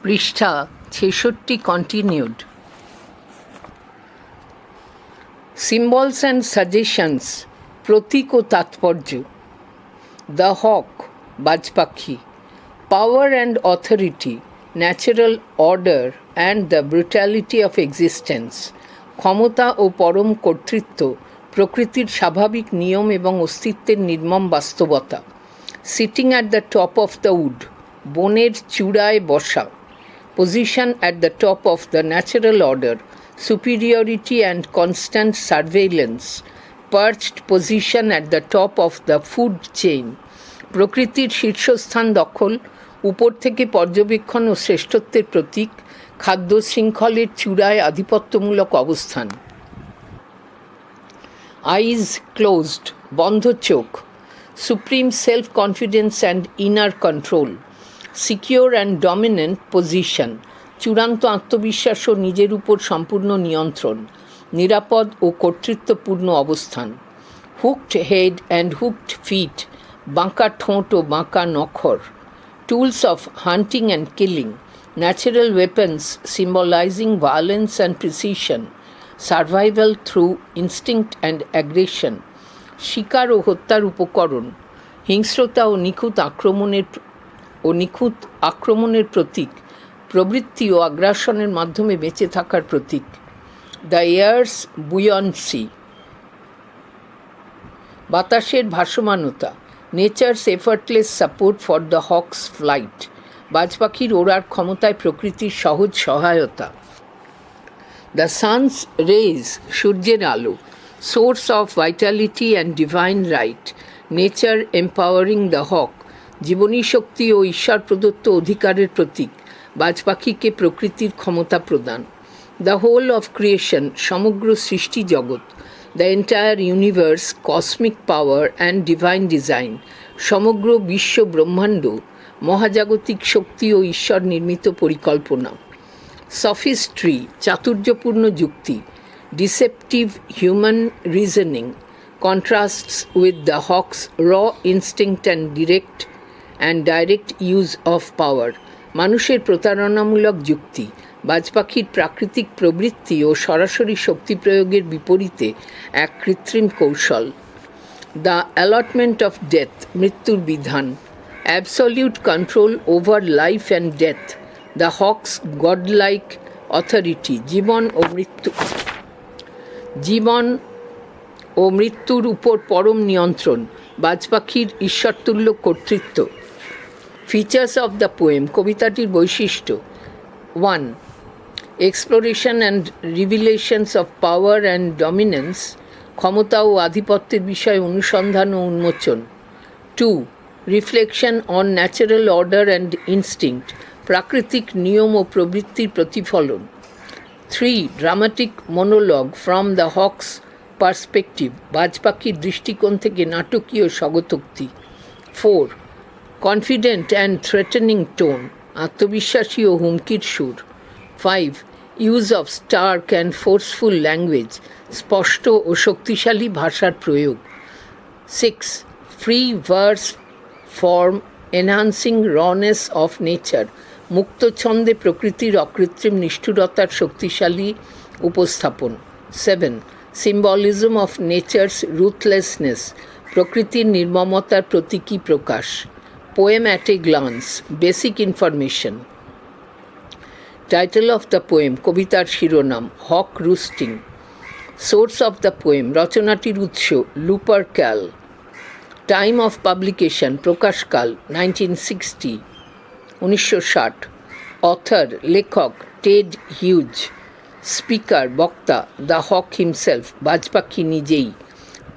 পৃষ্ঠা ৬৬ continued. Symbols and suggestions, প্রতীক ও তাৎপর্য. The hawk, বাজ পাখি. Power and authority, natural order and the brutality of existence. ক্ষমতা ও পরম কর্তৃত্ব, প্রকৃতির স্বাভাবিক নিয়ম এবং অস্তিত্বের নির্মম বাস্তবতা. Sitting at the top of the wood, বনের চূড়ায় বসা. Position at the top of the natural order, superiority and constant surveillance. Perched position at the top of the food chain, প্রকৃতির শীর্ষস্থান দখল, উপর থেকে পর্যবেক্ষণ ও শ্রেষ্ঠত্বের প্রতীক. খাদ্য শৃঙ্খলের চূড়ায় আধিপত্যমূলক অবস্থান. আইজ ক্লোজড, বন্ধ চোখ. Supreme self confidence and inner control. Secure and dominant position, চূড়ান্ত আত্মবিশ্বাস ও নিজের উপর সম্পূর্ণ নিয়ন্ত্রণ. নিরাপদ ও কর্তৃত্বপূর্ণ অবস্থান. Hooked head and hooked feet, বাঁকা ঠোঁট ও বাঁকা নখর. Tools of hunting and killing, natural weapons symbolising violence and precision. Survival through instinct and aggression, শিকার ও হত্যার উপকরণ. হিংস্রতা ও নিখুঁত আক্রমণের প্রতীক. প্রবৃত্তি ও আগ্রাসনের মাধ্যমে বেঁচে থাকার প্রতীক. দ্য এয়ার্স বুয়ান্সি, বাতাসের ভাসমানতা. Nature's effortless support for the hawk's flight, বাজ পাখির ওড়ার ক্ষমতায় প্রকৃতির সহজ সহায়তা. দ্য সানস রেইজ, সূর্যের আলো. Source of vitality and divine right, nature empowering the hawk, জীবনী শক্তি ও ঈশ্বর প্রদত্ত অধিকারের প্রতীক. বাজ পাখিকে প্রকৃতির ক্ষমতা প্রদান. দ্য হোল অফ ক্রিয়েশন, সমগ্র সৃষ্টি জগৎ. The entire universe, cosmic power and divine design, সমগ্র বিশ্ব ব্রহ্মাণ্ড, মহাজাগতিক শক্তি ও ঈশ্বর নির্মিত পরিকল্পনা. সফিস্ট্রি, চাতুর্যপূর্ণ যুক্তি. Deceptive human reasoning, contrasts with the hawk's raw instinct and direct use of power, মানুষের প্রতারণামূলক যুক্তি. বাজ পাখির প্রাকৃতিক প্রবৃত্তি ও সরাসরি শক্তি প্রয়োগের বিপরীতে এক কৃত্রিম কৌশল. দ্য অ্যালটমেন্ট অফ ডেথ, মৃত্যুর বিধান. Absolute control over life and death, the hawk's godlike authority, জীবন ও মৃত্যুর উপর পরম নিয়ন্ত্রণ, বাজ পাখির ঈশ্বরতুল্য কর্তৃত্ব. ফিচার্স অফ দ্য পোয়েম, কবিতাটির বৈশিষ্ট্য. 1. Exploration and revelations of power and dominance, ক্ষমতা ও আধিপত্যের বিষয়ে অনুসন্ধান ও উন্মোচন. 2. Reflection on natural order and instinct, প্রাকৃতিক নিয়ম ও প্রবৃত্তির প্রতিফলন. 3. Dramatic monologue from the hawk's perspective, বাজ পাখির দৃষ্টিকোণ থেকে নাটকীয় স্বগতোক্তি. 4. কনফিডেন্ট অ্যান্ড থ্রেটেনিং টোন, আত্মবিশ্বাসী ও হুমকির সুর. 5. Use of stark and forceful language, স্পষ্ট ও শক্তিশালী ভাষার প্রয়োগ. 6. Free verse form enhancing রনেস of nature, মুক্ত ছন্দে প্রকৃতির অকৃত্রিম নিষ্ঠুরতার শক্তিশালী উপস্থাপন. 7. সিম্বলিজম অফ নেচারস রুথলেসনেস, প্রকৃতির নির্মমতার প্রতীকী প্রকাশ. Poem at a glance, basic information. Title of the poem, কবিতার শিরোনাম. Hawk Roosting. Source of the poem, রচনাটির উৎস লুপারক্যাল. টাইম অফ পাবলিকেশন, প্রকাশকাল 1960, 1960. অথর, লেখক টেড হিউজ. স্পিকার, বক্তা দ্য হক হিমসেলফ, বাজ পাখি নিজেই.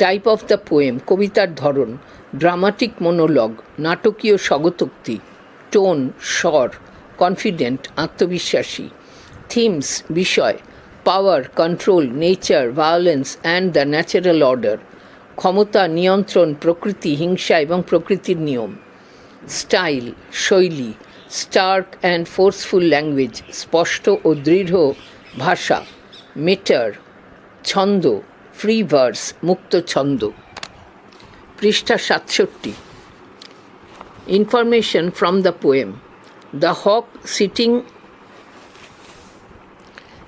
টাইপ অফ দ্য পোয়েম, কবিতার ধরন. ড্রামাটিক মনোলগ, নাটকীয় স্বগতোক্তি. টোন, স্বর. কনফিডেন্ট, আত্মবিশ্বাসী. থিমস, বিষয়. Power, control, nature, violence and the natural order, ক্ষমতা, নিয়ন্ত্রণ, প্রকৃতি, হিংসা এবং প্রকৃতির নিয়ম. স্টাইল, শৈলী. স্টার্ক অ্যান্ড ফোর্সফুল ল্যাঙ্গুয়েজ, স্পষ্ট ও দৃঢ় ভাষা. মেটার, ছন্দ. ফ্রি ভার্স, মুক্ত ছন্দ. পৃষ্ঠা 67. Information from the poem. The hawk sitting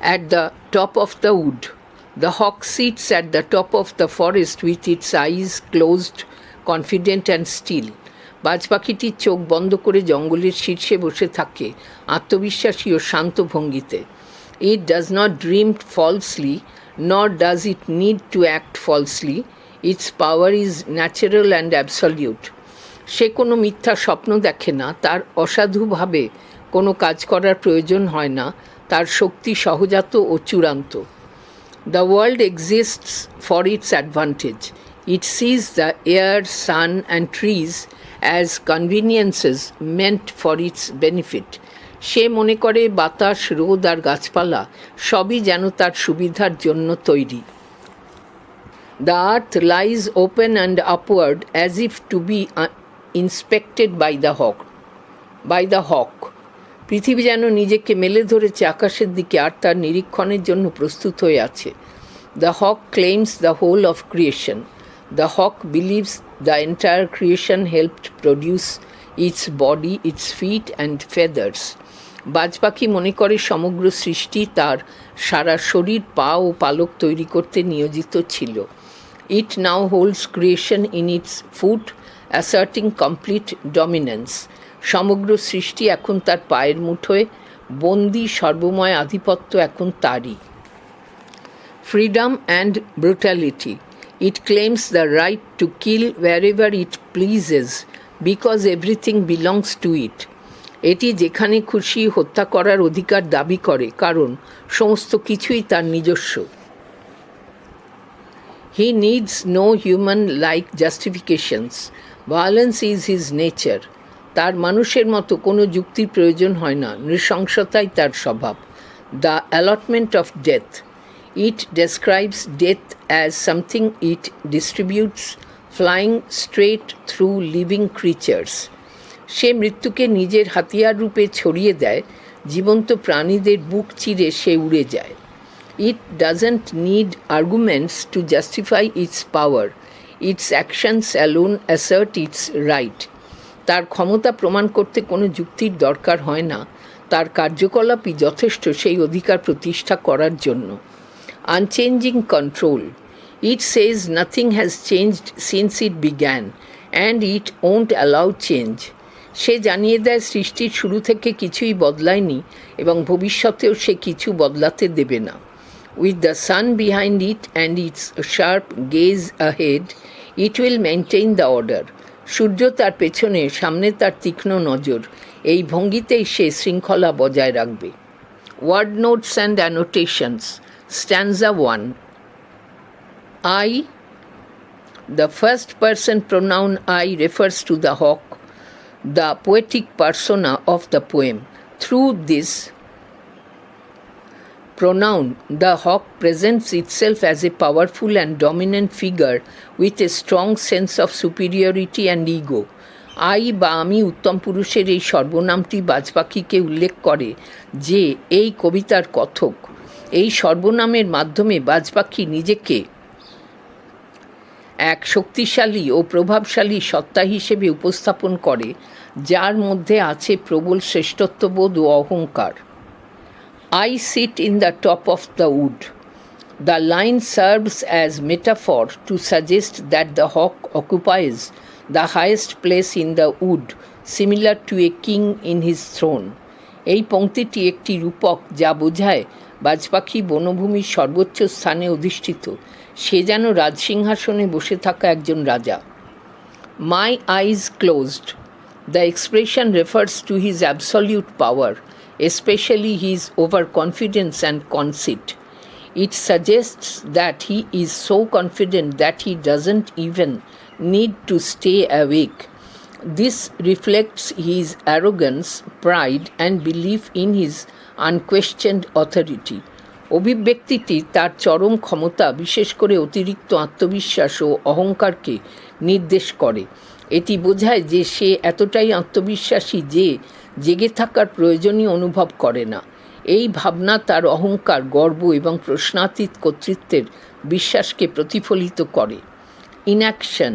at the top of the wood. The hawk sits at the top of the forest with its eyes closed, confident and still. বাজ পাখিটির চোখ বন্ধ করে জঙ্গলের শীর্ষে বসে থাকে, আত্মবিশ্বাসী ও শান্ত ভঙ্গিতে। It does not dream falsely, nor does it need to act falsely. Its power is natural and absolute. সে কোনো মিথ্যা স্বপ্ন দেখে না, তার অসাধুভাবে কোনো কাজ করার প্রয়োজন হয় না, তার শক্তি সহজাত ও চূড়ান্ত। The world exists for its advantage. It sees the air, sun and trees as conveniences meant for its benefit. সে মনে করে বাতাস, রোদ আর গাছপালা সবই যেন তার সুবিধার জন্য তৈরি। The earth lies open and upward as if to be inspected by the hawk. পৃথিবী যেন নিজেকে মেলে ধরেছে আকাশের দিকে আর তার নিরীক্ষণের জন্য প্রস্তুত হয়ে আছে। The hawk claims the whole of creation. The hawk believes the entire creation helped produce its body, its feet and feathers. বাজ পাখি মনে করে সমগ্র সৃষ্টি তার সারা শরীর, পা ও পালক তৈরি করতে নিয়োজিত ছিল। It now holds creation in its foot, asserting complete dominance. সমগ্র সৃষ্টি এখন তার পায়ের মুঠোয়, বন্দী সর্বময় আধিপত্য এখন তারই। Freedom and brutality. It claims the right to kill wherever it pleases because everything belongs to it. এটি যেখানে খুশি হত্যা করার অধিকার দাবি করে, কারণ সমস্ত কিছুই তার নিজস্ব। He needs no human-like justifications. Violence is his nature. তার মানুষের মতো কোনো যুক্তির প্রয়োজন হয় না, নৃশংসতাই তার স্বভাব। The allotment of death. It describes death as something it distributes, flying straight through living creatures. সে মৃত্যুকে নিজের হাতিয়ার রূপে ছড়িয়ে দেয়, জীবন্ত প্রাণীদের বুক চিরে সে উড়ে যায়। It doesn't need arguments to justify its power. Its actions alone assert its right. তার ক্ষমতা প্রমাণ করতে কোনো যুক্তির দরকার হয় না, তার কার্যকলাপই যথেষ্ট সেই অধিকার প্রতিষ্ঠা করার জন্য। Unchanging control. It says nothing has changed since it began, and it won't allow change. সে জানিয়ে দেয় সৃষ্টির শুরু থেকে কিছুই বদলায়নি এবং ভবিষ্যতেও সে কিছু বদলাতে দেবে না। With the sun behind it and its sharp gaze ahead, it will maintain the order. সূর্য তার পেছনে, সামনে তার তীক্ষ্ণ নজর, এই ভঙ্গিতেই সে শৃঙ্খলা বজায় রাখবে। Word notes and annotations. Stanza 1. I. The first person pronoun I refers to the hawk, the poetic persona of the poem. Through this pronoun, the hawk presents itself as a powerful and dominant figure with a strong sense of superiority and ego. I বা আমি উত্তম পুরুষের এই সর্বনামটি বাজ পাখিকে উল্লেখ করে যে এই কবিতার কথক। এই সর্বনামের মাধ্যমে বাজ পাখি নিজেকে এক শক্তিশালী ও প্রভাবশালী সত্তা হিসেবে উপস্থাপন করে, যার মধ্যে আছে প্রবল শ্রেষ্ঠত্ববোধ ও অহংকার। I sit in the top of the wood. The line serves as metaphor to suggest that the hawk occupies the highest place in the wood, similar to a king in his throne. এই পংক্তিটি একটি রূপক যা বোঝায় বাজ পাখি বনভূমির সর্বোচ্চ স্থানে অধিষ্ঠিত, সে যেন রাজসিংহাসনে বসে থাকা একজন রাজা। My eyes closed. The expression refers to his absolute power, especially his overconfidence and conceit. It suggests that he is so confident that he doesn't even need to stay awake. This reflects his arrogance, pride, and belief in his unquestioned authority. অভিব্যক্তিটি তার চরম ক্ষমতা, বিশেষ করে অতিরিক্ত আত্মবিশ্বাস ও অহংকারকে নির্দেশ করে। এটি বোঝায় যে সে এতটাই আত্মবিশ্বাসী যে জেগে থাকার প্রয়োজনই অনুভব করে না। এই ভাবনা তার অহংকার, গর্ব এবং প্রশ্নাতীত কর্তৃত্বের বিশ্বাসকে প্রতিফলিত করে। Inaction.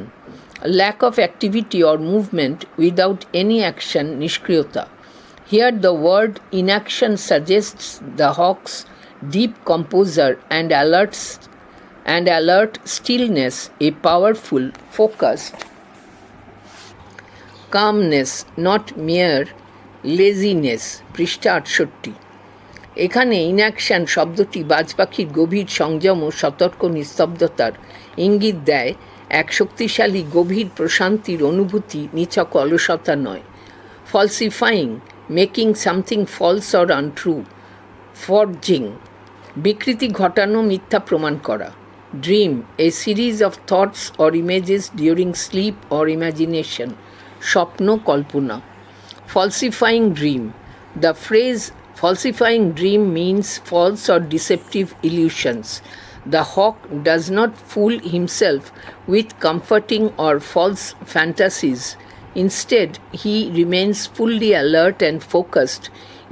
Lack of activity or movement without any action, নিষ্ক্রিয়তা। Here the word inaction suggests the hawk's deep composure and alert stillness, a powerful, focused calmness, not mere laziness. পৃষ্ঠা 68। এখানে ইনঅ্যাকশন শব্দটি বাজ পাখির গভীর সংযম ও সতর্ক নিস্তব্ধতার ইঙ্গিত দেয়, এক শক্তিশালী গভীর প্রশান্তির অনুভূতি, নিছক অলসতা নয়। Falsifying, making something false or untrue. Forging, বিকৃতি ঘটানো, মিথ্যা প্রমাণ করা। Dream, a series of thoughts or images during sleep or imagination, স্বপ্ন, কল্পনা। Falsifying dream, the phrase falsifying dream means false or deceptive illusions. The hawk does not fool himself with comforting or false fantasies. Instead, he remains fully alert and focused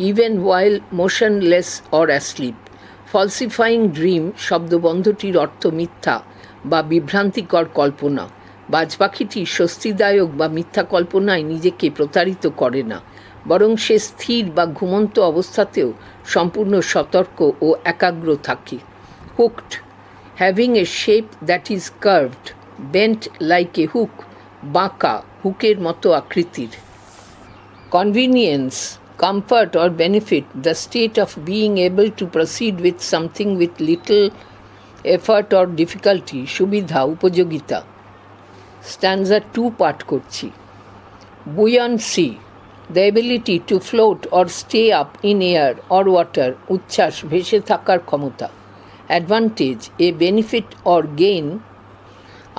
even while motionless or asleep. Falsifying dream শব্দবন্ধটির অর্থ মিথ্যা বা বিভ্রান্তিকর কল্পনা। বাজ পাখিটি স্বস্তিদায়ক বা মিথ্যা কল্পনায় নিজেকে প্রতারিত করে না, বরং সে স্থির বা ঘুমন্ত অবস্থাতেও সম্পূর্ণ সতর্ক ও একাগ্র থাকে। Hooked, having a shape that is curved, bent like a hook, বাঁকা, হুকের মতো আকৃতির। Convenience, comfort or benefit, the state of being able to proceed with something with little effort or difficulty, সুবিধা, উপযোগিতা। স্ট্যান্জা 2 পাঠ করছি। বুয়ান্সি, the ability to float or stay up in air or water, উচ্ছ্বাস, ভেসে থাকার ক্ষমতা। Advantage, a benefit or gain.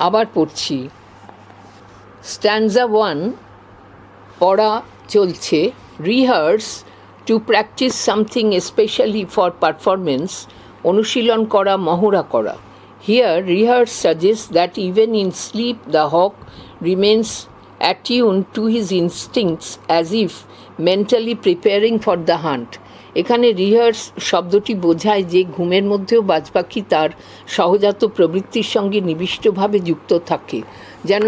আবার পড়ছি। স্ট্যান্জা 1 পড়া চলছে। Rehearse, to practice something specially for performance, অনুশীলন করা, মহড়া করা। Here rehearse suggest that even in sleep the hawk remains attuned to his instincts as if mentally preparing for the hunt. এখানে rehearse শব্দটি বোঝায় যে ঘুমের মধ্যেও বাজ পাখি তার সহজাত প্রবৃত্তির সঙ্গে নিবিষ্টভাবে যুক্ত থাকে, যেন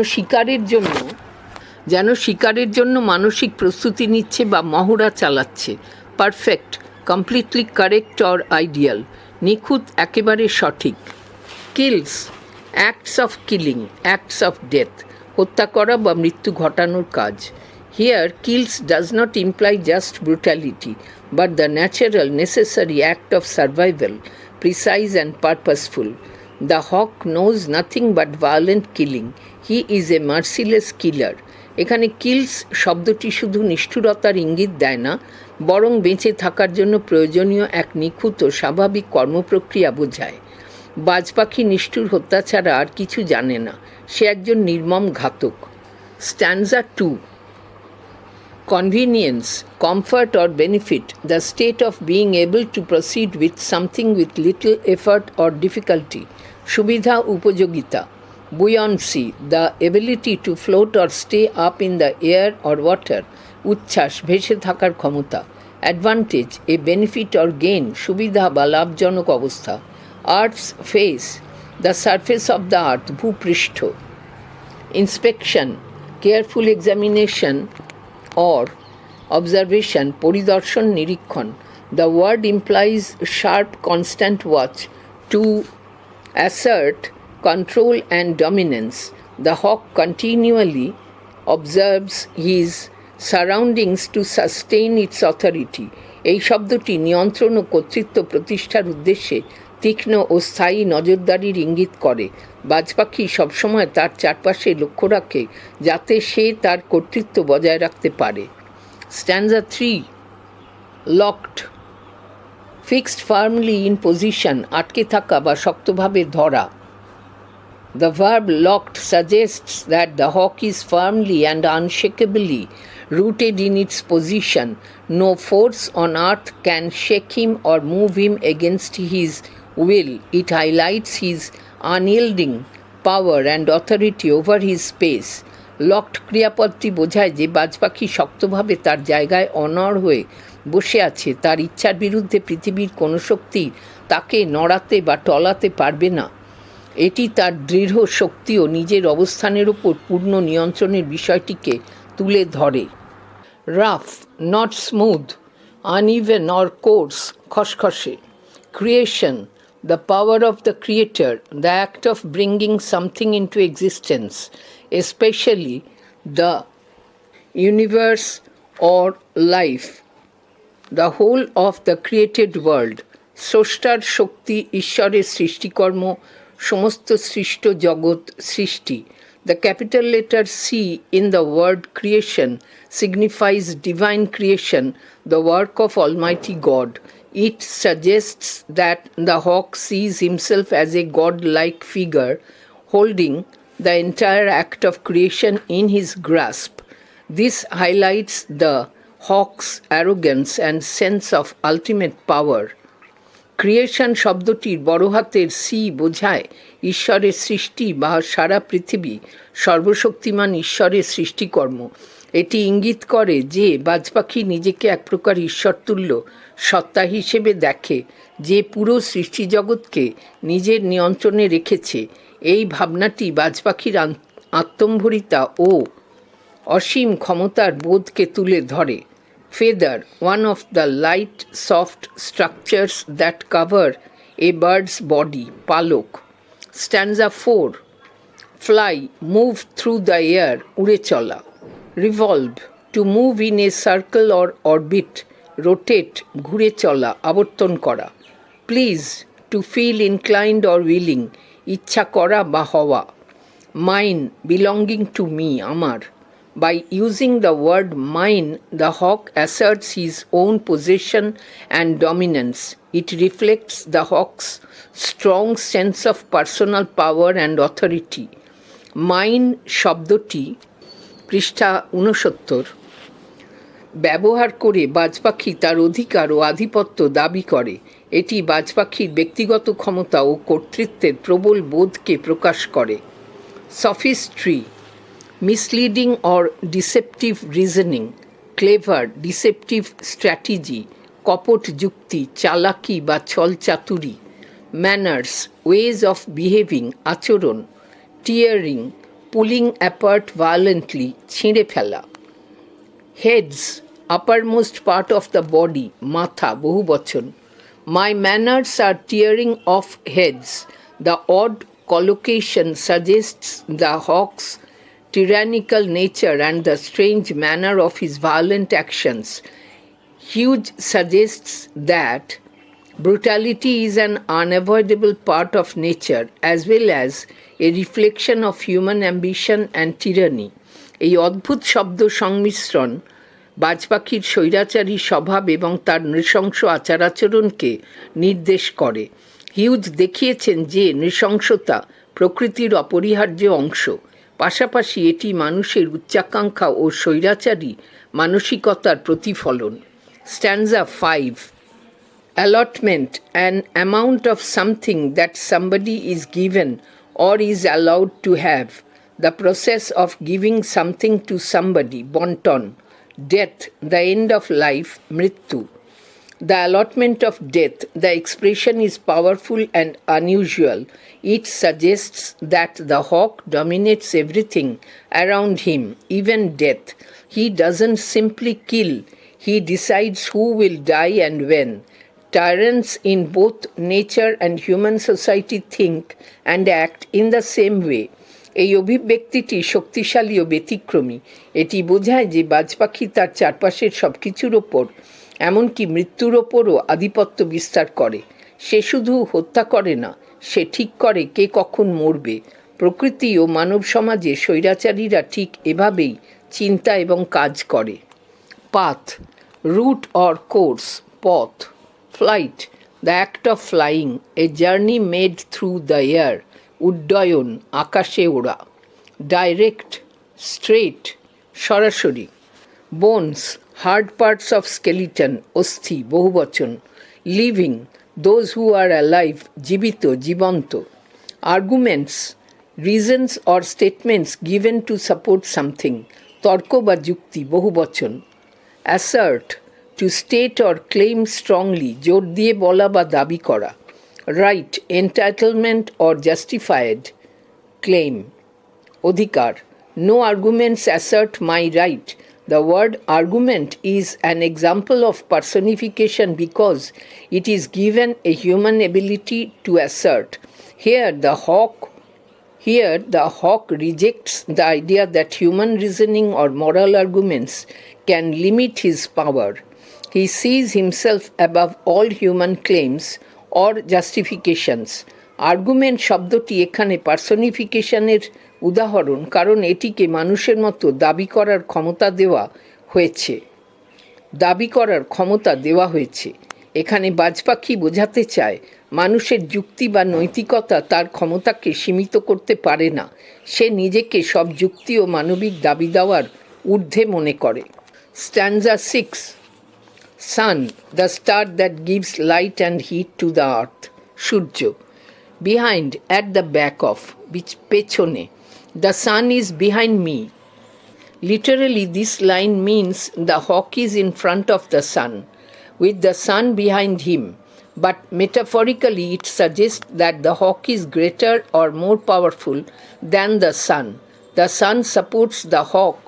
শিকারের জন্য মানসিক প্রস্তুতি নিচ্ছে বা মহড়া চালাচ্ছে। Perfect, completely correct or ideal, নিখুঁত, একেবারে সঠিক। Kills, acts of killing, acts of death, হত্যা করা বা মৃত্যু ঘটানোর কাজ। Here kills does not imply just brutality but the natural necessary act of survival, precise and purposeful. The hawk knows nothing but violent killing, he is a merciless killer. এখানে kills শব্দটি শুধু নিষ্ঠুরতার ইঙ্গিত দেয় না, বরং বেঁচে থাকার জন্য প্রয়োজনীয় এক নিখুঁত ও স্বাভাবিক কর্মপ্রক্রিয়া বোঝায়। বাজ পাখি নিষ্ঠুর হত্যা ছাড়া আর কিছু জানে না, সে একজন নির্মম ঘাতক। Stanza 2, convenience, comfort or benefit, the state of being able to proceed with something with little effort or difficulty, সুবিধা, উপযোগিতা। Buoyancy, the ability to float or stay up in the air or water, উচ্ছ্বাস, ভেসে থাকার ক্ষমতা। Advantage, a benefit or gain, সুবিধা বা লাভজনক অবস্থা। Earth's face, the surface of the earth, ভূপৃষ্ঠ। Inspection, careful examination or observation, পরিদর্শন, নিরীক্ষণ। The word implies sharp constant watch to assert control and dominance. The hawk continually observes his surroundings to sustain its authority. এই শব্দটি নিয়ন্ত্রণ ও কর্তৃত্ব প্রতিষ্ঠার উদ্দেশ্যে তীক্ষ্ণ ও স্থায়ী নজরদারির ইঙ্গিত করে। বাজ পাখি সবসময় তার চারপাশে লক্ষ্য রাখে যাতে সে তার কর্তৃত্ব বজায় রাখতে পারে। স্ট্যান্জা 3, locked, fixed firmly in position, আটকে থাকা বা শক্তভাবে ধরা। The verb locked suggests that the hawk is firmly and unshakably rooted in its position. No force on earth can shake him or move him against his will. It highlights his unyielding power and authority over his space. Locked ক্রিয়াপদটি বোঝায় যে বাজ পাখি শক্তভাবে তার জায়গায় অনড় হয়ে বসে আছে, তার ইচ্ছার বিরুদ্ধে পৃথিবীর কোনো শক্তি তাকে নড়াতে বা টলাতে পারবে না। এটি তার দৃঢ় শক্তি ও নিজের অবস্থানের উপর পূর্ণ নিয়ন্ত্রণের বিষয়টিকে তুলে ধরে। rough, not smooth, uneven or coarse, khashkhashe. Creation, the power of the creator, the act of bringing something into existence, especially the universe or life, the whole of the created world. স্রষ্টার শক্তি, ঈশ্বরের সৃষ্টিকর্ম, সমস্ত সৃষ্ট জগৎ সৃষ্টি. The capital letter C in the word creation signifies divine creation, the work of Almighty God. It suggests that the hawk sees himself as a god-like figure holding the entire act of creation in his grasp. This highlights the hawk's arrogance and sense of ultimate power. Creation শব্দটির বড় হাতের C বোঝায় ঈশ্বরের সৃষ্টি বা সারা পৃথিবী সর্বশক্তিমান ঈশ্বরের সৃষ্টিকর্ম। এটি ইঙ্গিত করে যে বাজপাখি নিজেকে এক প্রকার ঈশ্বরতুল্য সত্তা হিসেবে দেখে, যে পুরো সৃষ্টিজগৎকে নিজের নিয়ন্ত্রণে রেখেছে। এই ভাবনাটি বাজপাখির আত্মম্ভরিতা ও অসীম ক্ষমতার বোধকে তুলে ধরে। Feather, one of the light, soft structures that cover a bird's body, palok. Stanza 4. Fly, move through the air, উড়ে চলা. Revolve, to move in a circle or orbit, rotate, ঘুরে চলা, আবর্তন করা. Please, to feel inclined or willing, ইচ্ছা করা বা হওয়া. Mine, belonging to me, আমার. By using the word mine, the hawk asserts his own possession and dominance. It reflects the hawk's strong sense of personal power and authority. Mine শব্দটি পৃষ্ঠা 69 ব্যবহার করে বাজপাখি তার অধিকার ও আধিপত্য দাবি করে। এটি বাজপাখির ব্যক্তিগত ক্ষমতা ও কর্তৃত্বের প্রবল বোধকে প্রকাশ করে। Sophistry, misleading or deceptive reasoning, clever, deceptive strategy, কপট যুক্তি, চালাকি বা ছল চাতুরি. Manners, ways of behaving, আচরণ. Tearing, pulling apart violently, ছিঁড়ে ফেলা. Heads, uppermost part of the body, মাথা, বহুবচন. My manners are tearing off heads. The odd collocation suggests the hawk's tyrannical nature and the strange manner of his violent actions. Hughes suggests that brutality is an unavoidable part of nature as well as a reflection of human ambition and tyranny. এই অদ্ভুত শব্দ সংমিশ্রণ বাজপাখির স্বৈরাচারী স্বভাব এবং তার নৃশংস আচারাচরণকে নির্দেশ করে। হিউজ দেখিয়েছেন যে নৃশংসতা প্রকৃতির অপরিহার্য অংশ, পাশাপাশি এটি মানুষের উচ্চাকাঙ্ক্ষা ও স্বৈরাচারী মানসিকতার প্রতিফলন। Stanza 5. Allotment, an amount of something that somebody is given or is allowed to have. The process of giving something to somebody, bonton. Death, the end of life, mrityu. The allotment of death, the expression is powerful and unusual. It suggests that the hawk dominates everything around him, even death. He doesn't simply kill, he decides who will die and when. Tyrants in both nature and human society think and act in the same way. এই অভিব্যক্তিটি শক্তিশালী ও ব্যতিক্রমী। এটি বোঝায় যে বাজপাখি তার চারপাশের সব কিছুর ওপর, এমনকি মৃত্যুর ওপরও আধিপত্য বিস্তার করে। সে শুধু হত্যা করে না, সে ঠিক করে কে কখন মরবে। প্রকৃতি ও মানব সমাজে স্বৈরাচারীরা ঠিক এভাবেই চিন্তা এবং কাজ করে। পাথ, রুট অর কোর্স, পথ। Flight, the act of flying, a journey made through the air, উড্ডয়ন, আকাশে ওড়া। ডাইরেক্ট, স্ট্রেট, সরাসরি। Bones, hard parts of skeleton, অস্থি, বহুবচন। Living, those who are alive, জীবিত, জীবন্ত। Arguments, reasons or statements given to support something, তর্ক বা যুক্তি, বহুবচন। Assert, to state or claim strongly, জোর দিয়ে বলা বা দাবি করা। Right, entitlement or justified claim, অধিকার। No arguments assert my right, The word argument is an example of personification because it is given a human ability to assert. Here the hawk rejects the idea that human reasoning or moral arguments can limit his power. He sees himself above all human claims or justifications. Argument শব্দটি এখানে পার্সনিফিকেশনের উদাহরণ, কারণ এটিকে মানুষের মতো দাবি করার ক্ষমতা দেওয়া হয়েছে। এখানে বাজপাখি বোঝাতে চায় মানুষের যুক্তি বা নৈতিকতা তার ক্ষমতাকে সীমিত করতে পারে না। সে নিজেকে সব যুক্তি ও মানবিক দাবি দেওয়ার ঊর্ধ্বে মনে করে। স্ট্যানজা 6. Sun, the star that gives light and heat to the earth. Surya. Behind, at the back of, পেছনে. The sun is behind me. Literally, this line means the hawk is in front of the sun, with the sun behind him. But metaphorically, it suggests that the hawk is greater or more powerful than the sun. The sun supports the hawk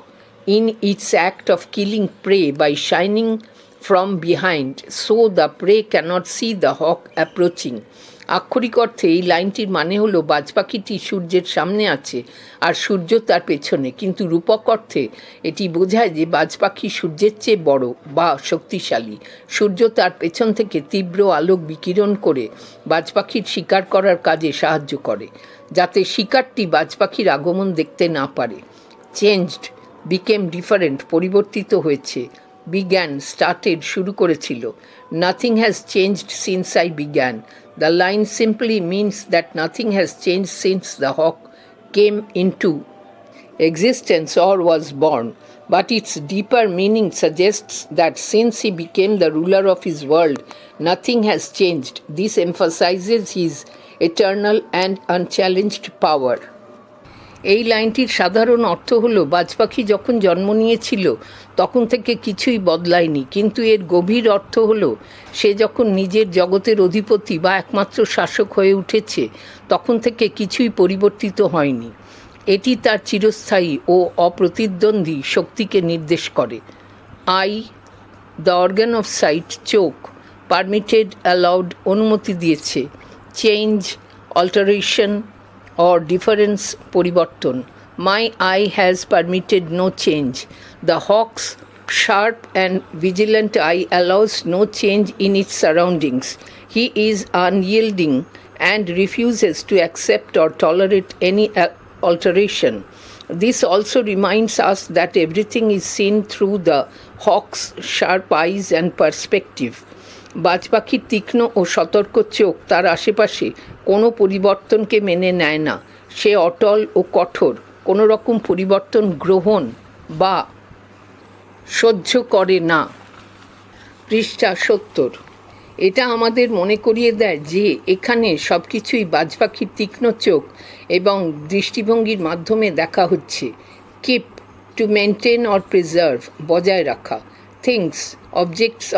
in its act of killing prey by shining from behind, so the prey cannot see the hawk approaching. আক্ষরিক অর্থে এই লাইনটির মানে হলো বাজপাখিটি সূর্যের সামনে আছে আর সূর্য তার পেছনে, কিন্তু রূপক অর্থে এটি বোঝায় যে বাজপাখি সূর্যের চেয়ে বড় বা শক্তিশালী। সূর্য তার পেছন থেকে তীব্র আলোক বিকিরণ করে বাজপাখির শিকার করার কাজে সাহায্য করে, যাতে শিকারটি বাজপাখির আগমন দেখতে না পারে। চেঞ্জড, বিকেম ডিফারেন্ট, পরিবর্তিত হয়েছে। began, started, শুরু করেছিল। Nothing has changed since I began. The line simply means that nothing has changed since the hawk came into existence or was born. But its deeper meaning suggests that since he became the ruler of his world, nothing has changed. This emphasizes his eternal and unchallenged power. এই লাইনটির সাধারণ অর্থ হলো বাজপাখি যখন জন্ম নিয়েছিল তখন থেকে কিছুই বদলায়নি, কিন্তু এর গভীর অর্থ হলো সে যখন নিজের জগতের অধিপতি বা একমাত্র শাসক হয়ে উঠেছে তখন থেকে কিছুই পরিবর্তিত হয়নি। এটি তার চিরস্থায়ী ও অপ্রতিদ্বন্দ্বী শক্তিকে নির্দেশ করে। I, the organ of sight, চোখ, পারমিটেড, অ্যালাউড, অনুমতি দিয়েছে। চেঞ্জ, অল্টারেশন or difference, পরিবর্তন। My eye has permitted no change. The hawk's sharp and vigilant eye allows no change in its surroundings. He is unyielding and refuses to accept or tolerate any alteration. This also reminds us that everything is seen through the hawk's sharp eyes and perspective. বাজপাখির তীক্ষ্ণ ও সতর্ক চোখ তার আশেপাশে কোনো পরিবর্তনকে মেনে নেয় না। সে অটল ও কঠোর, কোনো রকম পরিবর্তন গ্রহণ বা সহ্য করে না। পৃষ্ঠা 70। এটা আমাদের মনে করিয়ে দেয় যে এখানে সব কিছুই বাজপাখির তীক্ষ্ণ চোখ এবং দৃষ্টিভঙ্গির মাধ্যমে দেখা হচ্ছে। Keep, to maintain or preserve, বজায় রাখা। থিংস, objects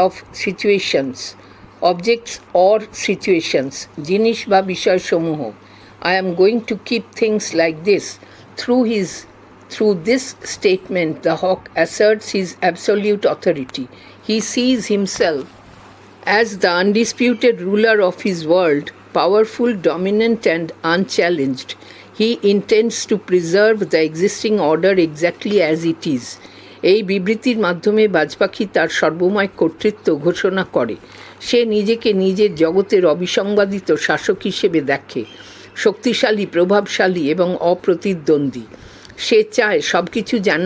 or situations, জিনিস বা বিষয়সমূহ। I am going to keep things like this. Through this statement, the hawk asserts his absolute authority. He sees himself as the undisputed ruler of his world, powerful, dominant, and unchallenged. He intends to preserve the existing order exactly as it is. এই বিবৃতির মাধ্যমে বাজপাখি তার সর্বময় কর্তৃত্ব ঘোষণা করে। সে নিজেকে নিজের জগতের অবিসংবাদিত শাসক হিসেবে দেখে, শক্তিশালী, প্রভাবশালী এবং অপ্রতিদ্বন্দ্বী। সে চায় সব কিছু যেন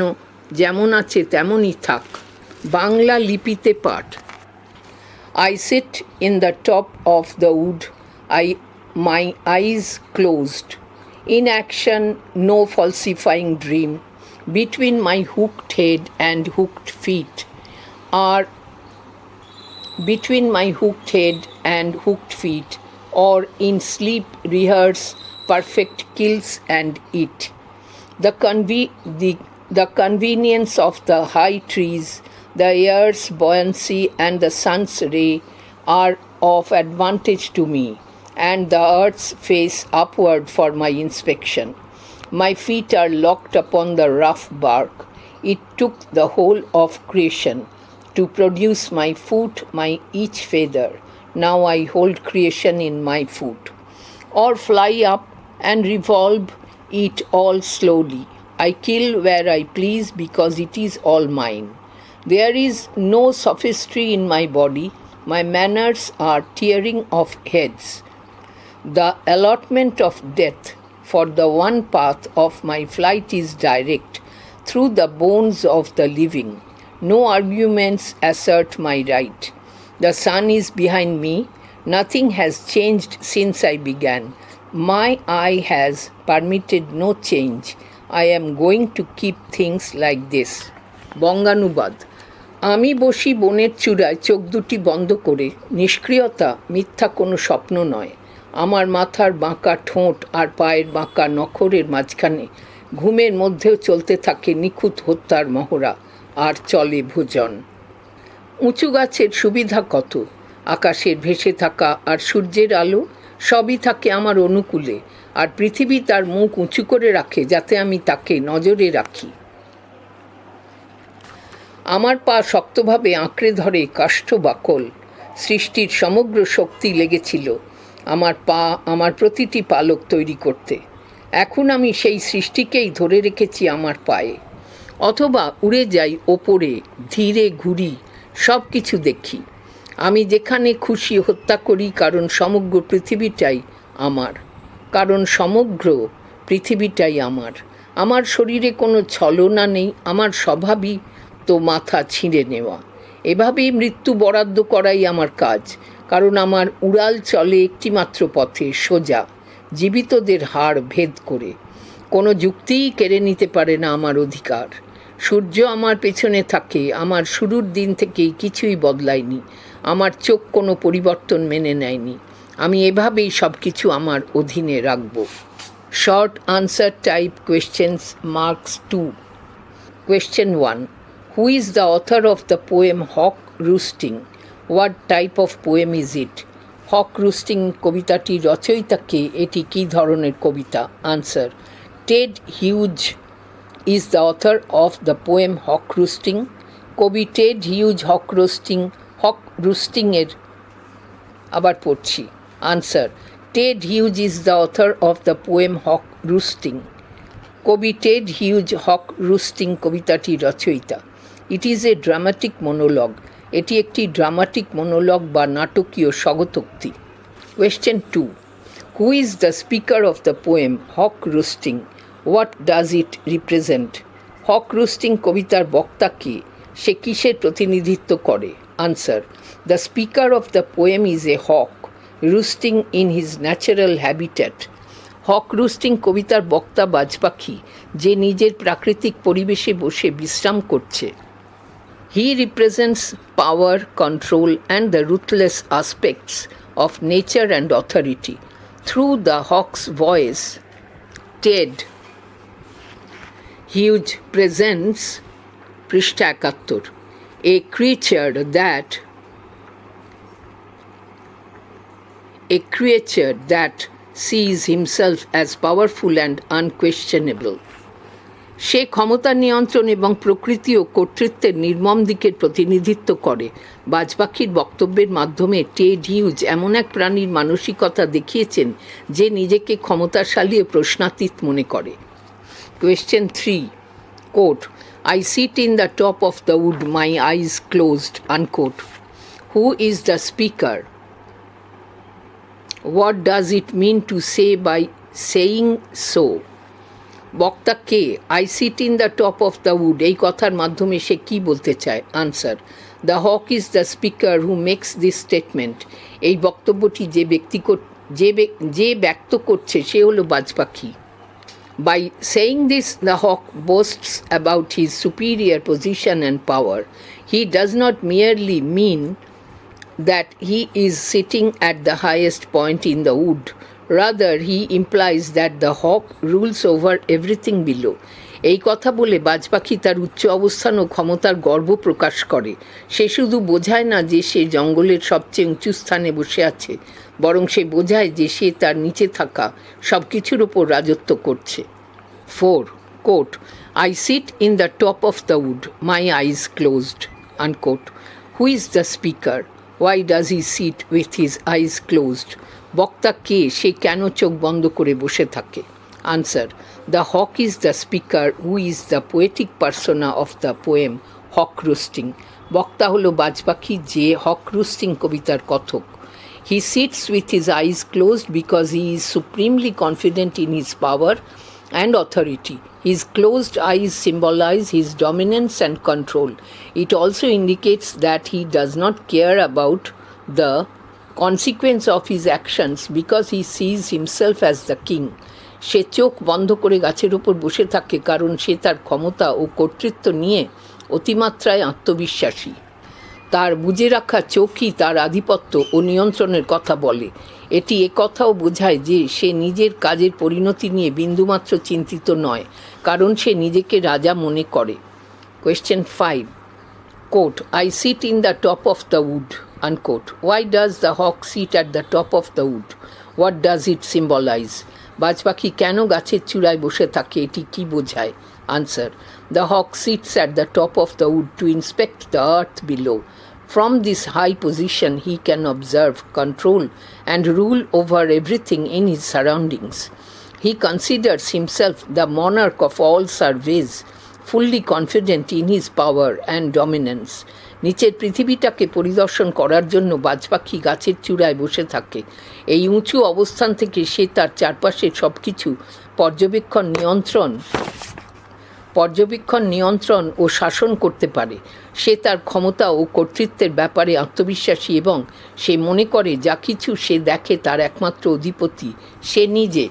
যেমন আছে তেমনই থাক। বাংলা লিপিতে পাঠ। I sit in the top of the wood, my eyes closed. In action, no falsifying dream. Between my hooked head and hooked feet or in sleep rehearse perfect kills and eat. The convenience of the high trees, the air's buoyancy and the sun's ray are of advantage to me, and the earth's face upward for my inspection. My feet are locked upon the rough bark. It took the whole of creation to produce my foot, my each feather. Now I hold creation in my foot. Or fly up and revolve it all slowly. I kill where I please because it is all mine. There is no sophistry in my body. My manners are tearing of heads. The allotment of death for the one path of my flight is direct, through the bones of the living. No arguments assert my right. The sun is behind me. Nothing has changed since I began. My eye has permitted no change. I am going to keep things like this. বঙ্গানুবাদ। আমি বসি বনের চূড়ায় চোখ দুটি বন্ধ করে। নিষ্ক্রিয়তা মিথ্যা কোনো স্বপ্ন নয়। আমার মাথার বাঁকা ঠোঁট আর পায়ের বাঁকা নখরের মাঝখানে ঘুমের মধ্যেও চলতে থাকে নিখুঁত হত্যার মহড়া, আর চলে ভোজন। উঁচু গাছের সুবিধা কত, আকাশের ভেসে থাকা আর সূর্যের আলো সবই থাকে আমার অনুকূলে, আর পৃথিবী তার মুখ উঁচু করে রাখে যাতে আমি তাকে নজরে রাখি। আমার পা শক্তভাবে আঁকড়ে ধরে কাষ্ঠ বাকল। সৃষ্টির সমগ্র শক্তি লেগেছিল আমার পা, আমার প্রতিটি পালক তৈরি করতে। এখন আমি সেই সৃষ্টিকেই ধরে রেখেছি আমার পায়ে। অথবা উড়ে যাই ওপরে, ধীরে ঘুরি, সব কিছু দেখি। আমি যেখানে খুশি হত্যা করি, কারণ সমগ্র পৃথিবীটাই আমার। আমার শরীরে কোনো ছলনা নেই। আমার স্বভাবই তো মাথা ছিঁড়ে নেওয়া। এভাবেই মৃত্যু বরাদ্দ করাই আমার কাজ, কারণ আমার উড়াল চলে একটিমাত্র পথে, সোজা, জীবিতদের হাড় ভেদ করে। কোনো যুক্তিই কেড়ে নিতে পারে না আমার অধিকার। সূর্য আমার পেছনে থাকে। আমার শুরুর দিন থেকেই কিছুই বদলায়নি। আমার চোখ কোনো পরিবর্তন মেনে নেয়নি। আমি এভাবেই সব কিছু আমার অধীনে রাখব। Short answer type questions, marks 2। Question 1. Who is the author of the poem Hawk Roosting? What type of poem is it? Hawk Roosting কবিতাটি রচয়িতা কে? এটি কী ধরনের কবিতা? Answer: Ted Hughes is the author of the poem Hawk Roosting. কবি Ted Hughes Hawk রুস্টিংয়ের আবার পড়ছি। Answer: Ted Hughes is the author of the poem Hawk Roosting. কবি টেড হিউজ হক রুস্টিং কবিতাটির রচয়িতা। It is a dramatic monologue. এটি একটি dramatic monologue বা নাটকীয় স্বগতোক্তি। Question 2. Who is the speaker of the poem Haque roosting? What does it represent? Hawk roosting কবিতার বক্তা কে? সে কিসের প্রতিনিধিত্ব করে? Answer: the speaker of the poem is a hawk roosting in his natural habitat. Hawk roosting কবিতার বক্তা বাজ পাখি, যে নিজের প্রাকৃতিক পরিবেশে বসে বিশ্রাম করছে। He represents power, control, and the ruthless aspects of nature and authority. Through the hawk's voice, Ted Hughes presents পৃষ্ঠা ৭১, a creature that sees himself as powerful and unquestionable. সে ক্ষমতা নিয়ন্ত্রণ এবং প্রকৃতি ও কর্তৃত্বের নির্মম দিকের প্রতিনিধিত্ব করে। বাজ পাখির বক্তব্যের মাধ্যমে টেড হিউজ এমন এক প্রাণীর মানসিকতা দেখিয়েছেন যে নিজেকে ক্ষমতাশালী ও প্রশ্নাতীত মনে করে। Question 3. Quote: I sit in the top of the wood, my eyes closed. Unquote. Who is the speaker? What does it mean to say by saying so? বক্তা কে? I sit in the top of the wood, এই কথার মাধ্যমে সে কী বলতে চায়? Answer: the hawk is the speaker who makes this statement. এই বক্তব্যটি যে ব্যক্ত করছে সে হলো বাজ পাখি। By saying this, the hawk boasts about his superior position and power. He does not merely mean that he is sitting at the highest point in the wood. Rather, he implies that the hawk rules over everything below. এই কথা বলে বাজ পাখি তার উচ্চ অবস্থান ও ক্ষমতার গর্ব প্রকাশ করে। সে শুধু বোঝায় না যে সে জঙ্গলের সবচেয়ে উঁচু স্থানে বসে আছে, বরং সে বোঝায় যে সে তার নিচে থাকা সব কিছুর ওপর রাজত্ব করছে। 4. Quote, I sit in the top of the wood, my eyes closed. Unquote. Who is the speaker? Why does he sit with his eyes closed? বক্তা কে, সে কেন চোখ বন্ধ করে বসে থাকে? Answer. The hawk is the speaker who is the poetic persona of the poem Hawk Roosting. বক্তা হলো বাজপাখি যে হক রুস্টিং কবিতার কথক। He sits with his eyes closed because he is supremely confident in his power and authority. His closed eyes symbolize his dominance and control. It also indicates that he does not care about the consequence of his actions because he sees himself as the king. সে চোখ বন্ধ করে গাছের উপর বসে থাকে কারণ সে তার ক্ষমতা ও কর্তৃত্ব নিয়ে অতিমাত্রায় আত্মবিশ্বাসী। তার বুজে রাখা চোখই তার আধিপত্য ও নিয়ন্ত্রণের কথা বলে। এটি একথাও বোঝায় যে সে নিজের কাজের পরিণতি নিয়ে বিন্দুমাত্র চিন্তিত নয়, কারণ সে নিজেকে রাজা মনে করে। Question 5. Quote, I sit in the top of the wood. Unquote. Why does the hawk sit at the top of the wood? What does it symbolize? বাজপাখি কেন গাছের চূড়ায় বসে থাকে, এটি কি বোঝায়? Answer. The hawk sits at the top of the wood to inspect the earth below. From this high position he can observe, control and rule over everything in his surroundings. He considers himself the monarch of all surveys, fully confident in his power and dominance. নিচের পৃথিবীটাকে পরিদর্শন করার জন্য বাজপাখি গাছের চূড়ায় বসে থাকে। এই উঁচু অবস্থান থেকে সে তার চারপাশের সব কিছু পর্যবেক্ষণ নিয়ন্ত্রণ ও শাসন করতে পারে। সে তার ক্ষমতা ও কর্তৃত্বের ব্যাপারে আত্মবিশ্বাসী এবং সে মনে করে যা কিছু সে দেখে তার একমাত্র অধিপতি সে নিজে।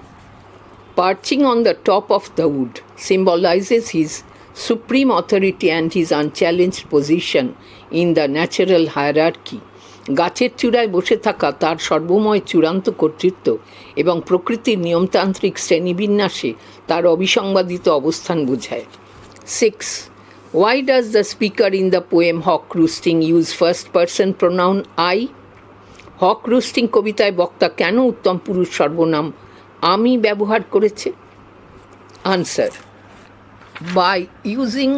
Perching on the top of the wood symbolizes his supreme authority and his unchallenged position in the natural hierarchy. গাছের চূড়ায় বসে থাকা তার সর্বময় চূড়ান্ত কর্তৃত্ব এবং প্রকৃতির নিয়মতান্ত্রিক শ্রেণীবিন্যাসে তার অবিসংবাদিত অবস্থান বোঝায়। 6. Why does the speaker in the poem Hawk Roosting use first person pronoun I? হক রুস্টিং কবিতায় বক্তা কেন উত্তম পুরুষ সর্বনাম আমি ব্যবহার করেছে? Answer. By using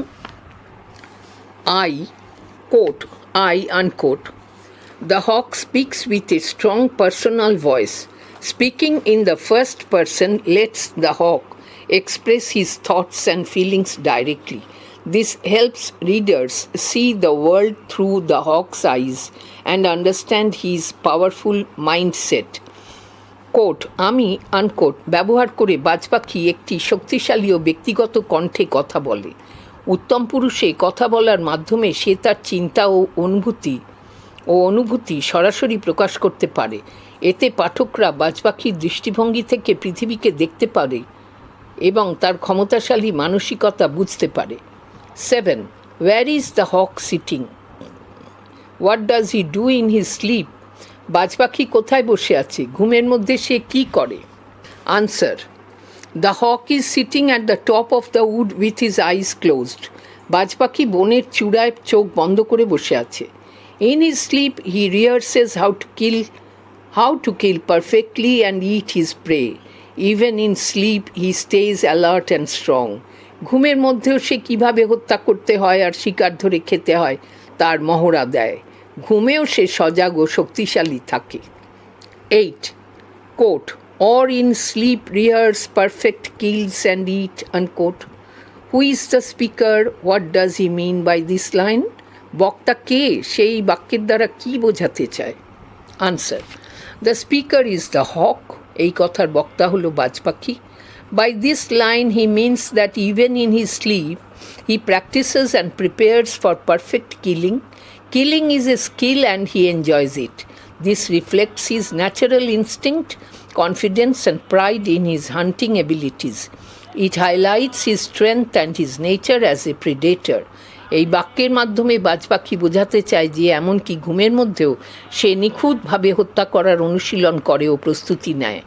I, quote, I, unquote, the hawk speaks with a strong personal voice. Speaking in the first person lets the hawk express his thoughts and feelings directly. This helps readers see the world through the hawk's eyes and understand his powerful mindset. Quote, আমি unquote ব্যবহার করে বাজপাখি একটি শক্তিশালী ও ব্যক্তিগত কণ্ঠে কথা বলে। উত্তম পুরুষে কথা বলার মাধ্যমে সে তার চিন্তা ও অনুভূতি সরাসরি প্রকাশ করতে পারে। এতে পাঠকরা বাজপাখির দৃষ্টিভঙ্গি থেকে পৃথিবীকে দেখতে পারে এবং তার ক্ষমতাশালী মানসিকতা বুঝতে পারে। 7. Where is the hawk sitting? What does he do in his sleep? বাজপাখি কোথায় বসে আছে? ঘুমের মধ্যে সে কি করে? Answer. The hawk is sitting at the top of the wood with his eyes closed. বাজপাখি বনের চূড়ায় চোখ বন্ধ করে বসে আছে। In his sleep he rehearses how to kill perfectly and eat his prey. Even in sleep he stays alert and strong. ঘুমের মধ্যেও সে কিভাবে হত্যা করতে হয় আর শিকার ধরে খেতে হয় তার মহড়া দেয়। ঘুমেও সে সজাগ ও শক্তিশালী থাকে। 8. Quote, or in sleep rehearse perfect kills and eat, unquote. Who is the speaker? What does he mean by this line? বক্তা কে? সেই বাক্যের দ্বারা কি বোঝাতে চায়? Answer. The speaker is the hawk. এই কথার বক্তা হলো বাজপাখি। By this line he means that even in his sleep he practices and prepares for perfect killing. Killing is a skill and he enjoys it. This reflects his natural instinct, confidence and pride in his hunting abilities. It highlights his strength and his nature as a predator. এই বাক্যের মাধ্যমে বাজপাখি বোঝাতে চায় যে এমনকি ঘুমের মধ্যেও সে নিখুঁতভাবে হত্যা করার অনুশীলন করে ও প্রস্তুতি নেয়।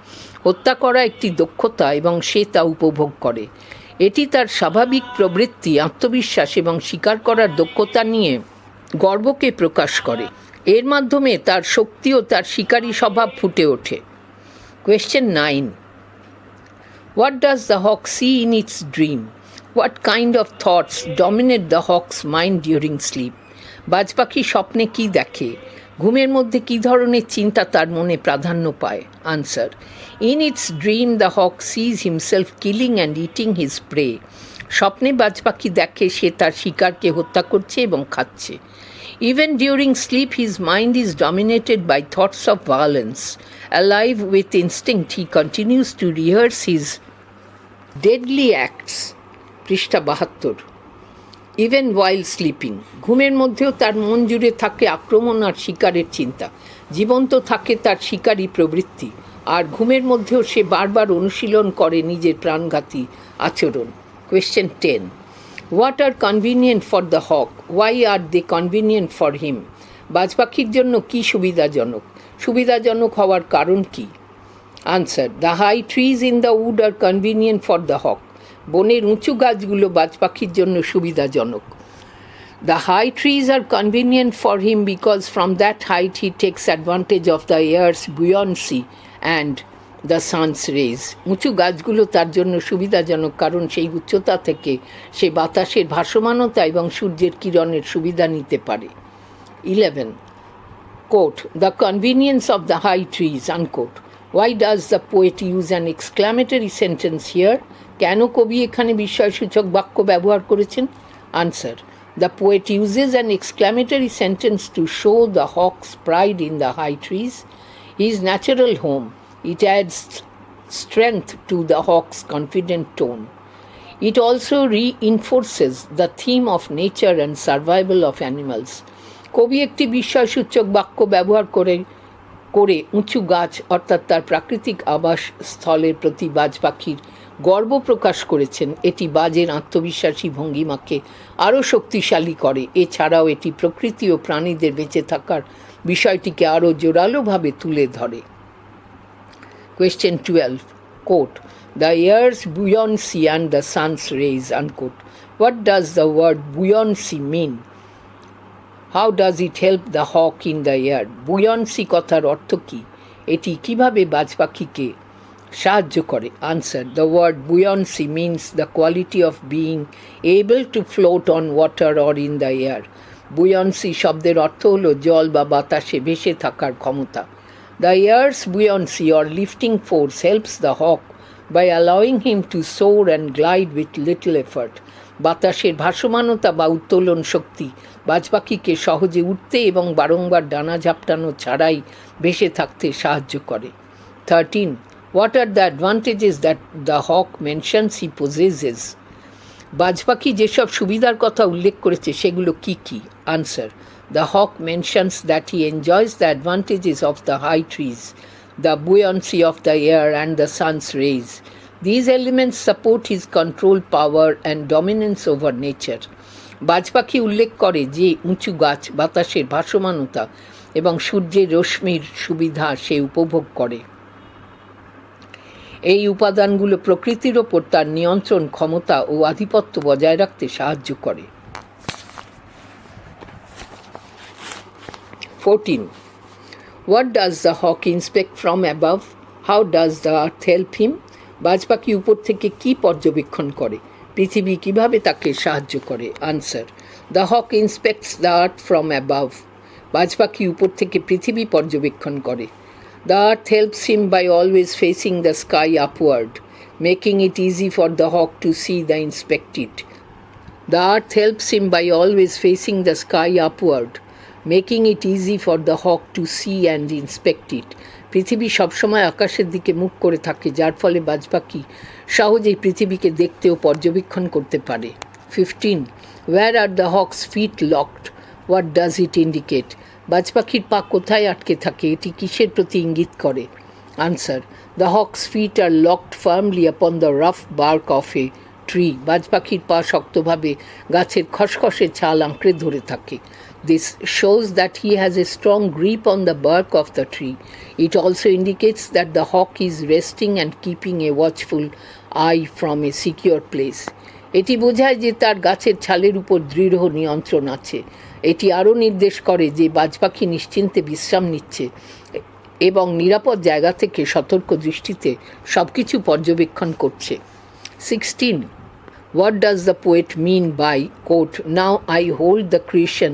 হত্যা করা একটি দক্ষতা এবং সে তা উপভোগ করে। এটি তার স্বাভাবিক প্রবৃত্তি, আত্মবিশ্বাস এবং শিকার করার দক্ষতা নিয়ে গর্বকে প্রকাশ করে। এর মাধ্যমে তার শক্তি ও তার শিকারী স্বভাব ফুটে ওঠে। Question 9. What does the hawk see in its dream? What kind of thoughts dominate the hawk's mind during sleep? বাজ পাখি স্বপ্নে কী দেখে? ঘুমের মধ্যে কী ধরনের চিন্তা তার মনে প্রাধান্য পায়? Answer: in its dream the hawk sees himself killing and eating his prey. স্বপ্নে বাজ পাখি দেখে সে তার শিকারকে হত্যা করছে এবং খাচ্ছে। Even during sleep, his mind is dominated by thoughts of violence. Alive with instinct, he continues to rehearse his deadly acts. পৃষ্ঠা 72। Even while sleeping, ঘুমের মধ্যেও তার মন জুড়ে থাকে আক্রমণ আর শিকারের চিন্তা। জীবন্ত থাকে তার শিকারী প্রবৃত্তি, আর ঘুমের মধ্যেও সে বারবার অনুশীলন করে নিজের প্রাণঘাতী আচরণ। Question 10. What are convenient for the hawk? Why are they convenient for him? বাজ পাখির জন্য কী সুবিধাজনক? সুবিধাজনক হওয়ার কারণ কী? Answer: the high trees in the wood are convenient for the hawk. বনের উঁচু গাছগুলো বাজ পাখির জন্য সুবিধাজনক। The high trees are convenient for him because from that height he takes advantage of the air's buoyancy and the sun's rays. উঁচু গাছগুলো তার জন্য সুবিধাজনক কারণ সেই উচ্চতা থেকে সে বাতাসের ভাসমানতা এবং সূর্যের কিরণের সুবিধা নিতে পারে। 11. Quote, "The convenience of the high trees," unquote. Why does the poet use an exclamatory sentence here? কেন কবি এখানে বিস্ময়সূচক বাক্য ব্যবহার করেছেন? Answer: The poet uses an exclamatory sentence to show the hawk's pride in the high trees, his natural home. It adds strength to the hawk's confident tone. It also reinforces the theme of nature and survival of animals. কবি একটি বিস্ময়সূচক বাক্য ব্যবহার করে উঁচু গাছ অর্থাৎ তার প্রাকৃতিক আবাস স্থলের প্রতি বাজ পাখির গর্ব প্রকাশ করেছেন। এটি বাজের আত্মবিশ্বাসী ভঙ্গিমাকে আরও শক্তিশালী করে। এছাড়াও এটি প্রকৃতি ও প্রাণীদের বেঁচে থাকার বিষয়টিকে আরও জোরালোভাবে তুলে ধরে। Question 12. Quote, "The air's buoyancy and the sun's rays," unquote. What does the word buoyancy mean? How does it help the hawk in the air? Buoyancy কথার অর্থ কী? এটি কিভাবে বাজ পাখিকে সাহায্য করে? Answer: The word buoyancy means the quality of being able to float on water or in the air. Buoyancy শব্দের অর্থ হল জল বা বাতাসে ভেসে থাকার ক্ষমতা। The air's buoyancy or lifting force helps the hawk by allowing him to soar and glide with little effort. বাতাসের ভাসমানতা বা উত্তোলন শক্তি বাজ পাখিকে সহজে উঠতে এবং বারংবার ডানা ঝাপটানো ছাড়াই ভেসে থাকতে সাহায্য করে। 13. What are the advantages that the hawk mentions he possesses? বাজ পাখি যেসব সুবিধার কথা উল্লেখ করেছে সেগুলো কি কি? Answer: The hawk mentions that he enjoys the advantages of the high trees, the buoyancy of the air and the sun's rays. These elements support his control power and dominance over nature. বাজ পাখি উল্লেখ করে যে উঁচু গাছ, বাতাসের ভাসমানতা এবং সূর্যের রশ্মির সুবিধা সে উপভোগ করে। এই উপাদানগুলো প্রকৃতির ওপর তার নিয়ন্ত্রণ ক্ষমতা ও আধিপত্য বজায় রাখতে সাহায্য করে। 14. What does the hawk inspect from above? How does the earth help him? বাজ পাখি উপর থেকে কি পর্যবেক্ষণ করে? পৃথিবী কিভাবে তাকে সাহায্য করে? Answer: the hawk inspects the earth from above. বাজ পাখি উপর থেকে পৃথিবী পর্যবেক্ষণ করে। The earth helps him by always facing the sky upward, making it easy for the hawk to see the inspected. The earth helps him by always facing the sky upward, making it easy for the hawk to see and inspect it. পৃথিবী সবসময় আকাশের দিকে মুখ করে থাকে, যার ফলে বাজ পাখি সহজেই পৃথিবীকে দেখতে ও পর্যবেক্ষণ করতে পারে। 15. Where are the hawk's feet locked? What does it indicate? বাজ পাখির পা কোথায় আটকে থাকে? এটি কিসের প্রতি ইঙ্গিত করে? Answer: The hawk's feet are locked firmly upon the rough bark of a tree. বাজ পাখির পা শক্তভাবে গাছের খসখসে ছাল আঁকড়ে ধরে থাকে। This shows that he has a strong grip on the bark of the tree. It also indicates that the hawk is resting and keeping a watchful eye from a secure place. এটি বোঝায় যে তার গাছের ছালের উপর দৃঢ় নিয়ন্ত্রণ আছে। এটি আরও নির্দেশ করে যে বাজ পাখি নিশ্চিন্তে বিশ্রাম নিচ্ছে এবং নিরাপদ জায়গা থেকে সতর্ক দৃষ্টিতে সব কিছু পর্যবেক্ষণ করছে। 16. What does the poet mean by, quote, now I hold the creation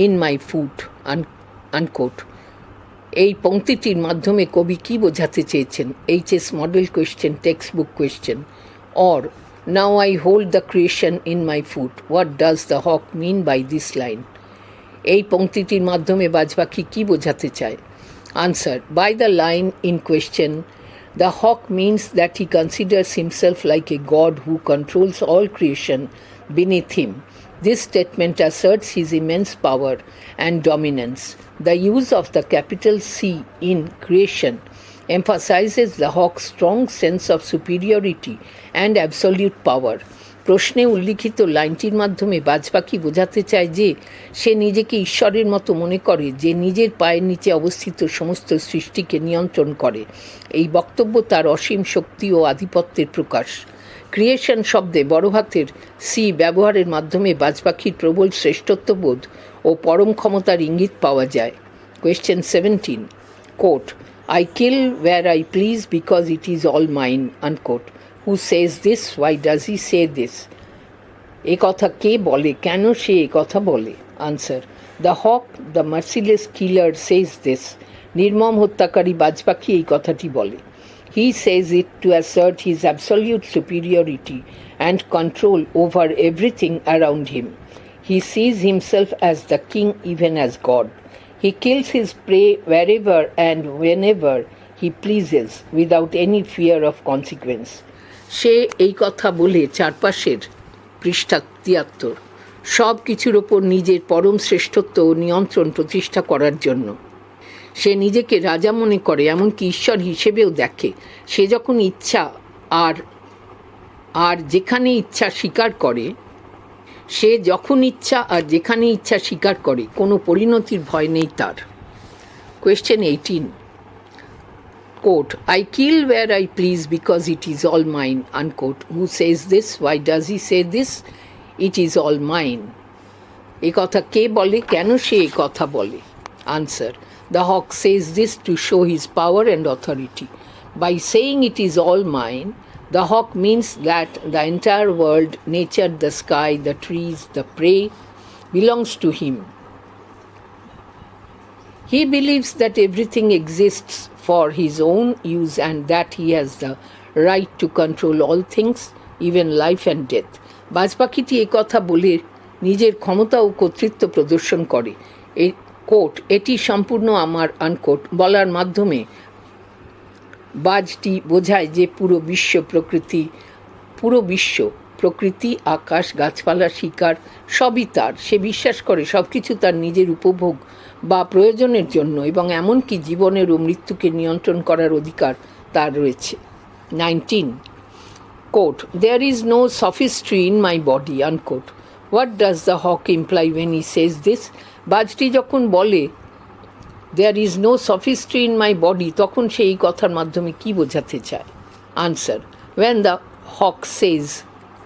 in my foot, unquote? এই পংক্তিটির মাধ্যমে কবি কী বোঝাতে চেয়েছেন? HS model question, text book question. Or now I hold the creation in my foot. What does the hawk mean by this line? এই পংক্তিটির মাধ্যমে বাজপাখি কী বোঝাতে চায়? Answer. By the line in question, the hawk means that he considers himself like a god who controls all creation beneath him. This statement asserts his immense power and dominance. The use of the capital C in creation emphasizes the hawk's strong sense of superiority and absolute power. প্রশ্নে উল্লিখিত লাইনটির মাধ্যমে বাজপাখি বোঝাতে চায় যে সে নিজেকে ঈশ্বরের মতো মনে করে, যে নিজের পায়ের নিচে অবস্থিত সমস্ত সৃষ্টিকে নিয়ন্ত্রণ করে। এই বক্তব্য তার অসীম শক্তি ও আধিপত্যের প্রকাশ। ক্রিয়েশন শব্দে বড় হাতের সি ব্যবহারের মাধ্যমে বাজপাখির প্রবল শ্রেষ্ঠত্ববোধ ও পরম ক্ষমতার ইঙ্গিত পাওয়া যায়। Question 17, quote, I kill where I please because it is all mine, unquote. Who says this? Why does he say this? এ কথা কে বলে? কেন সে এ কথা বলে? Answer. The hawk, the merciless killer, says this. নির্মম হত্যাকারী বাজপাখি এই কথাটি বলে। He says it to assert his absolute superiority and control over everything around him. He sees himself as the king, even as God. He kills his prey wherever and whenever he pleases, without any fear of consequence. সে এই কথা বলে চারপাশের পৃষ্ঠা 73 সব কিছুর ওপর নিজের পরম শ্রেষ্ঠত্ব ও নিয়ন্ত্রণ প্রতিষ্ঠা করার জন্য। সে নিজেকে রাজা মনে করে, এমনকি ঈশ্বর হিসেবেও দেখে। সে যখন ইচ্ছা আর যেখানে ইচ্ছা স্বীকার করে, সে যখন ইচ্ছা আর যেখানে ইচ্ছা স্বীকার করে, কোনো পরিণতির ভয় নেই তার। Question 18, quote, I kill where I please because it is all mine, unquote. Who says this? Why does he say this? It is all mine. এ কথা কে বলে? কেন সে এ কথা বলে? Answer. The hawk says this to show his power and authority. By saying it is all mine, the hawk means that the entire world, nature, the sky, the trees, the prey, belongs to him. He believes that everything exists for his own use and that he has the right to control all things, even life and death. বাজপাখিটি এই কথা বলে নিজের ক্ষমতা ও কর্তৃত্ব প্রদর্শন করে। এই coat, এটি সম্পূর্ণ আমার, আনকোট বলার মাধ্যমে বাজটি বোঝায় যে পুরো বিশ্ব প্রকৃতি, আকাশ, গাছপালা, শিকার সবই তার। সে বিশ্বাস করে সব কিছু তার নিজের উপভোগ বা প্রয়োজনের জন্য, এবং এমনকি জীবনের ও মৃত্যুকে নিয়ন্ত্রণ করার অধিকার তার রয়েছে। 19, quote, there is no sophistry in my body, unquote. What does the hawk imply when he says this? বাজটি যখন বলে there is no sophistry in my body, তখন সে এই কথার মাধ্যমে কী বোঝাতে চায়? Answer. When the hawk says,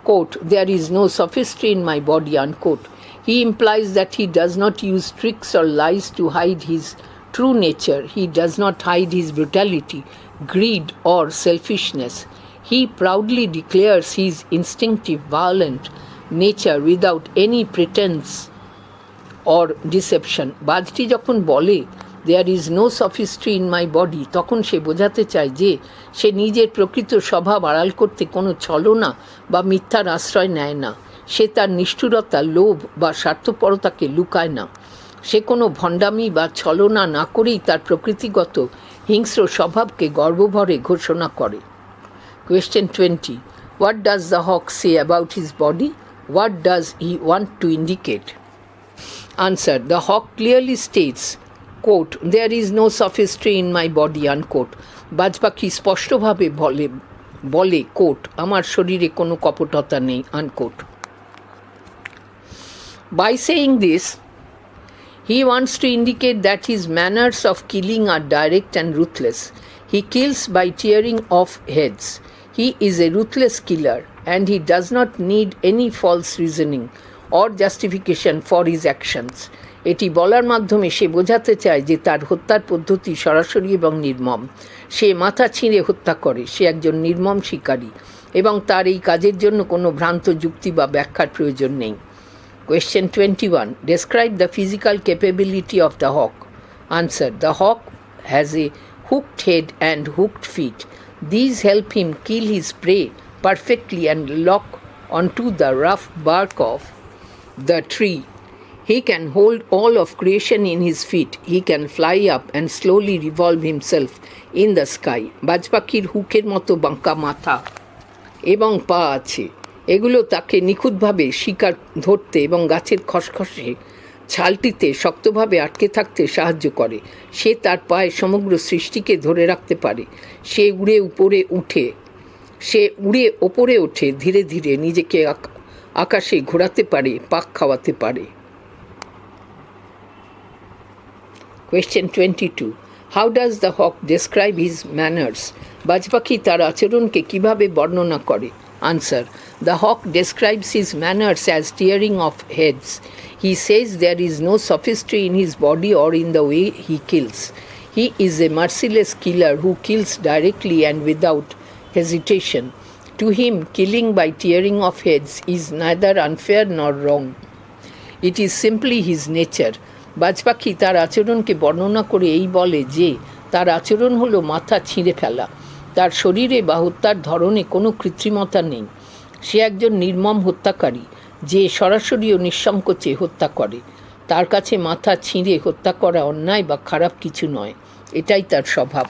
quote, there is no sophistry in my body, unquote, he implies that he does not use tricks or lies to hide his true nature. He does not hide his brutality, greed, or selfishness. He proudly declares his instinctive, violent nature without any pretense or deception. বাজটি যখন বলে there is no sophistry in my body, তখন সে বোঝাতে চায় যে সে নিজের প্রকৃত স্বভাব আড়াল করতে কোনো ছলনা বা মিথ্যার আশ্রয় নেয় না। সে তার নিষ্ঠুরতা, লোভ বা স্বার্থপরতাকে লুকায় না। সে কোনো ভণ্ডামি বা ছলনা না করেই তার প্রকৃতিগত হিংস্র স্বভাবকে গর্বভরে ঘোষণা করে। Question 20, what does the hawk say about his body? What does he want to indicate? Answer. The hawk clearly states, quote, there is no sophistry in my body, unquote. বাজপাখি স্পষ্টভাবে বলে কোট, আমার শরীরে কোনো কপটতা নেই, unquote. By saying this, he wants to indicate that his manners of killing are direct and ruthless. He kills by tearing off heads. He is a ruthless killer and he does not need any false reasoning or justification for his actions. এটি বলার মাধ্যমে সে বোঝাতে চায় যে তার হত্যার পদ্ধতি সরাসরি এবং নির্মম। সে মাথা ছিঁড়ে হত্যা করে। সে একজন নির্মম শিকারী। এবং তার এই কাজের জন্য কোনো ভ্রান্ত যুক্তি বা ব্যাখ্যার প্রয়োজন নেই। Question 21. Describe the physical capability of the hawk. Answer. The hawk has a hooked head and hooked feet. These help him kill his prey perfectly and lock onto the rough bark of the tree. He can hold all of creation in his feet. He can fly up and slowly revolve himself in the sky. বাজপাখির হুকের মতো বাঁকা মাথা এবং পা আছে। এগুলো তাকে নিখুঁতভাবে শিকার ধরতে এবং গাছের খসখসে ছালটিতে শক্তভাবে আটকে থাকতে সাহায্য করে। সে তার পায়ে সমগ্র সৃষ্টিকে ধরে রাখতে পারে। সে উড়ে ওপরে ওঠে, ধীরে ধীরে নিজেকে আকাশে ঘোরাতে পারে, পাক খাওয়াতে পারে। Question 22. How does the hawk describe his manners? বাজপাখি তার আচরণকে কিভাবে বর্ণনা করে? Answer. The hawk describes his manners as tearing of heads. He says there is no sophistry in his body or in the way he kills. He is a merciless killer who kills directly and without hesitation. To him, killing by tearing of heads is neither unfair nor wrong. It is simply his nature. বাজপাখি তার আচরণকে বর্ণনা করে এই বলে যে তার আচরণ হলো মাথা ছিঁড়ে ফেলা। তার শরীরে বা হত্যার ধরনে কোনো কৃত্রিমতা নেই। সে একজন নির্মম হত্যাকারী যে সরাসরি ও নিঃসংকোচে হত্যা করে। তার কাছে মাথা ছিঁড়ে হত্যা করা অন্যায় বা খারাপ কিছু নয়, এটাই তার স্বভাব।